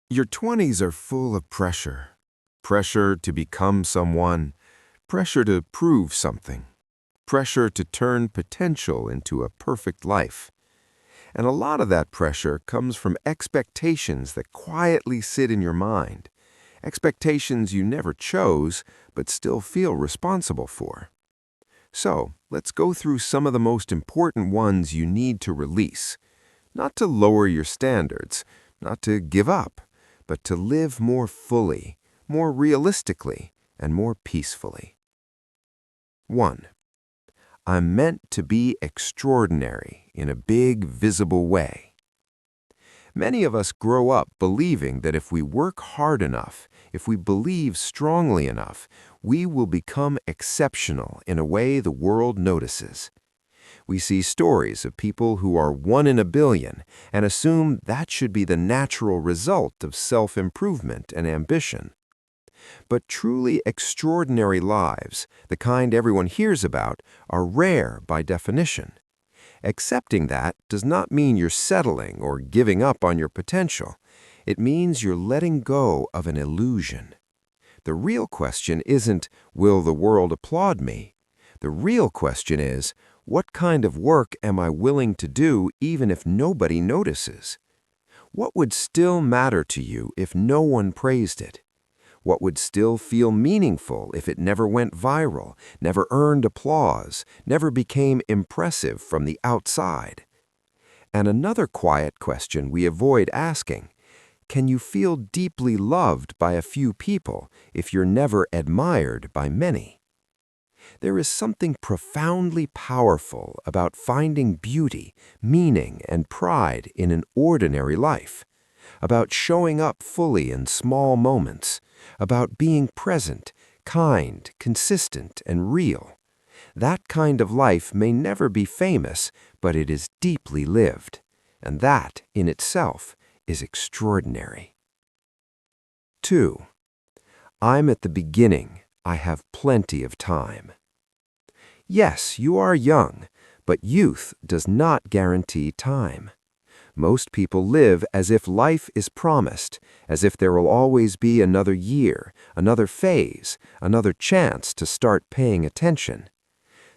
Your 20s are full of pressure. Pressure to become someone, pressure to prove something, pressure to turn potential into a perfect life. And a lot of that pressure comes from expectations that quietly sit in your mind, expectations you never chose but still feel responsible for. So, let's go through some of the most important ones you need to release, not to lower your standards, not to give up, but to live more fully, more realistically, and more peacefully. 1. I'm meant to be extraordinary in a big, visible way. Many of us grow up believing that if we work hard enough, if we believe strongly enough, we will become exceptional in a way the world notices. We see stories of people who are 1 in a billion and assume that should be the natural result of self-improvement and ambition. But truly extraordinary lives, the kind everyone hears about, are rare by definition. Accepting that does not mean you're settling or giving up on your potential. It means you're letting go of an illusion. The real question isn't, will the world applaud me? The real question is, what kind of work am I willing to do even if nobody notices? What would still matter to you if no one praised it? What would still feel meaningful if it never went viral, never earned applause, never became impressive from the outside? And another quiet question we avoid asking, can you feel deeply loved by a few people if you're never admired by many? There is something profoundly powerful about finding beauty, meaning, and pride in an ordinary life, about showing up fully in small moments, about being present, kind, consistent, and real. That kind of life may never be famous, but it is deeply lived, and that, in itself, is extraordinary. 2. I'm at the beginning. I have plenty of time. Yes, you are young, but youth does not guarantee time. Most people live as if life is promised, as if there will always be another year, another phase, another chance to start paying attention.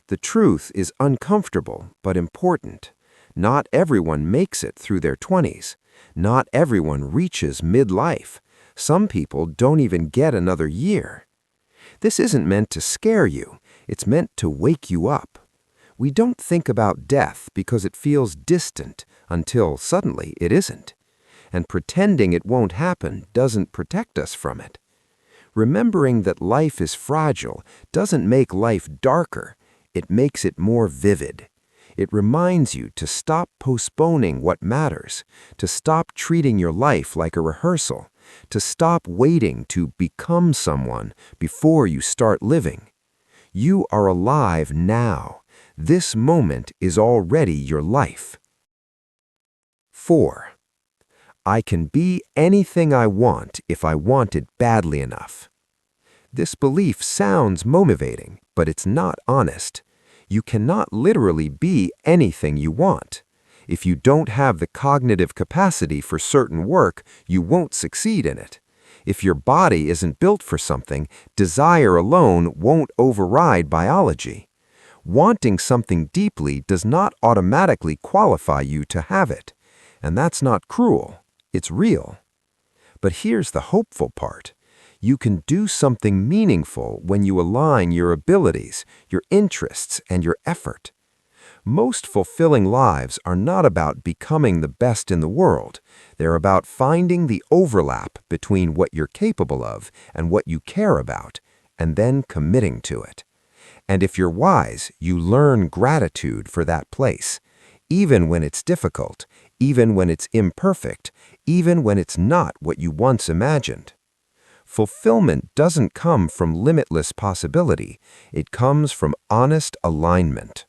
The truth is uncomfortable but important. Not everyone makes it through their 20s. Not everyone reaches midlife. Some people don't even get another year. This isn't meant to scare you. It's meant to wake you up. We don't think about death because it feels distant until suddenly it isn't. And pretending it won't happen doesn't protect us from it. Remembering that life is fragile doesn't make life darker. It makes it more vivid. It reminds you to stop postponing what matters, to stop treating your life like a rehearsal, to stop waiting to become someone before you start living. You are alive now. This moment is already your life. 4. I can be anything I want if I want it badly enough. This belief sounds motivating, but it's not honest. You cannot literally be anything you want. If you don't have the cognitive capacity for certain work, you won't succeed in it. If your body isn't built for something, desire alone won't override biology. Wanting something deeply does not automatically qualify you to have it. And that's not cruel. It's real. But here's the hopeful part. You can do something meaningful when you align your abilities, your interests, and your effort. Most fulfilling lives are not about becoming the best in the world. They're about finding the overlap between what you're capable of and what you care about, and then committing to it. And if you're wise, you learn gratitude for that place, even when it's difficult, even when it's imperfect, even when it's not what you once imagined. Fulfillment doesn't come from limitless possibility. It comes from honest alignment.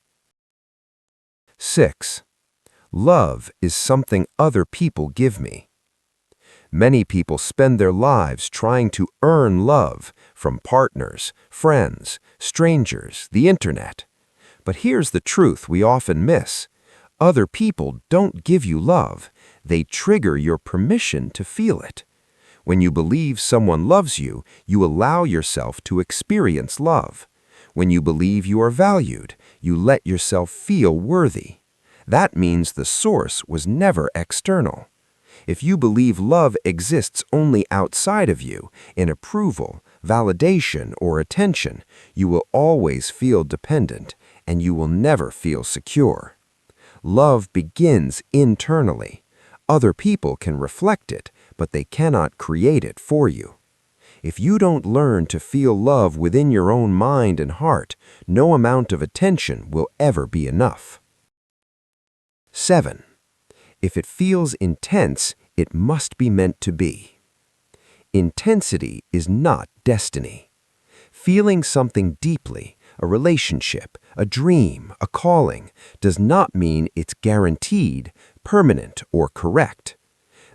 6. Love is something other people give me. Many people spend their lives trying to earn love from partners, friends, strangers, the internet. But here's the truth we often miss. Other people don't give you love. They trigger your permission to feel it. When you believe someone loves you, you allow yourself to experience love. When you believe you are valued, you let yourself feel worthy. That means the source was never external. If you believe love exists only outside of you, in approval, validation, or attention, you will always feel dependent, and you will never feel secure. Love begins internally. Other people can reflect it, but they cannot create it for you. If you don't learn to feel love within your own mind and heart, no amount of attention will ever be enough. 7. If it feels intense, it must be meant to be. Intensity is not destiny. Feeling something deeply, a relationship, a dream, a calling, does not mean it's guaranteed, permanent, or correct.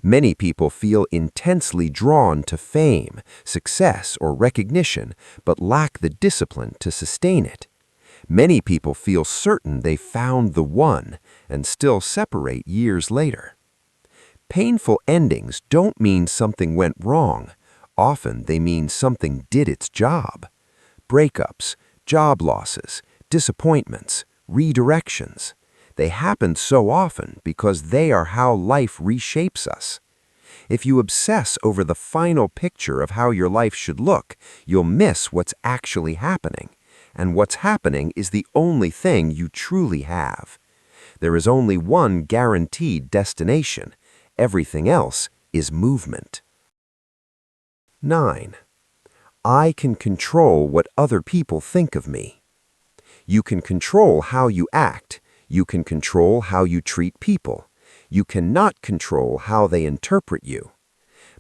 Many people feel intensely drawn to fame, success, or recognition, but lack the discipline to sustain it. Many people feel certain they found the one and still separate years later. Painful endings don't mean something went wrong. Often they mean something did its job. Breakups, job losses, disappointments, redirections. They happen so often because they are how life reshapes us. If you obsess over the final picture of how your life should look, you'll miss what's actually happening. And what's happening is the only thing you truly have. There is only one guaranteed destination. Everything else is movement. 9. I can control what other people think of me. You can control how you act. You can control how you treat people. You cannot control how they interpret you.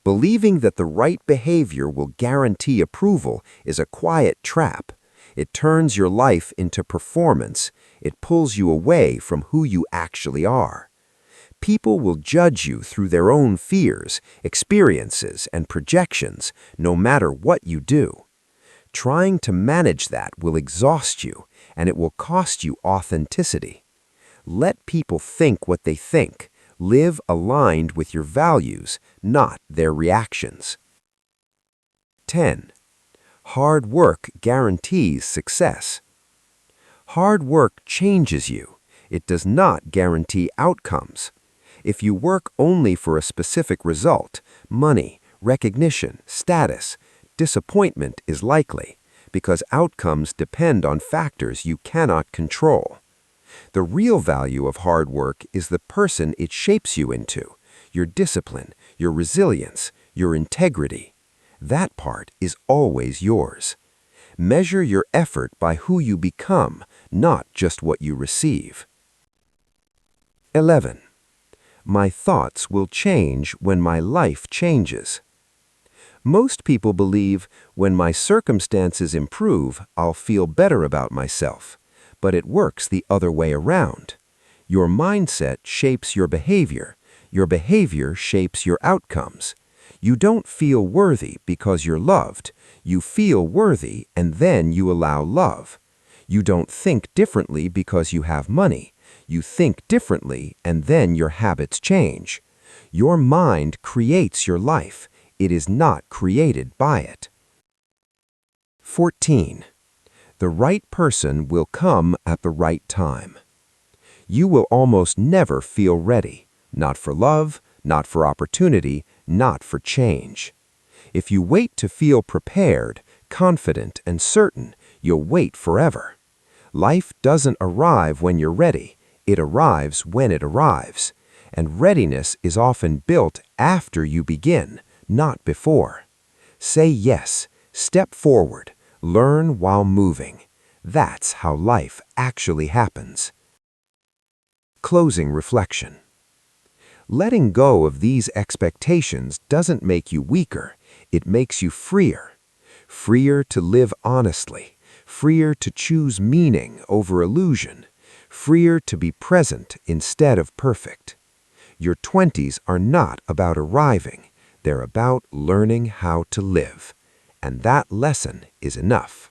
Believing that the right behavior will guarantee approval is a quiet trap. It turns your life into performance. It pulls you away from who you actually are. People will judge you through their own fears, experiences, and projections, no matter what you do. Trying to manage that will exhaust you, and it will cost you authenticity. Let people think what they think. Live aligned with your values, not their reactions. 10. Hard work guarantees success. Hard work changes you. It does not guarantee outcomes. If you work only for a specific result, money, recognition, status, disappointment is likely, because outcomes depend on factors you cannot control. The real value of hard work is the person it shapes you into, your discipline, your resilience, your integrity. That part is always yours. Measure your effort by who you become, not just what you receive. 11. My thoughts will change when my life changes. Most people believe, when my circumstances improve, I'll feel better about myself. But it works the other way around. Your mindset shapes your behavior. Your behavior shapes your outcomes. You don't feel worthy because you're loved. You feel worthy and then you allow love. You don't think differently because you have money. You think differently and then your habits change. Your mind creates your life. It is not created by it. 14. The right person will come at the right time. You will almost never feel ready. Not for love, not for opportunity, not for change. If you wait to feel prepared, confident, and certain, you'll wait forever. Life doesn't arrive when you're ready. It arrives when it arrives. And readiness is often built after you begin, not before. Say yes, step forward, learn while moving. That's how life actually happens. Closing reflection. Letting go of these expectations doesn't make you weaker, it makes you freer. Freer to live honestly, freer to choose meaning over illusion, freer to be present instead of perfect. Your 20s are not about arriving, they're about learning how to live. And that lesson is enough.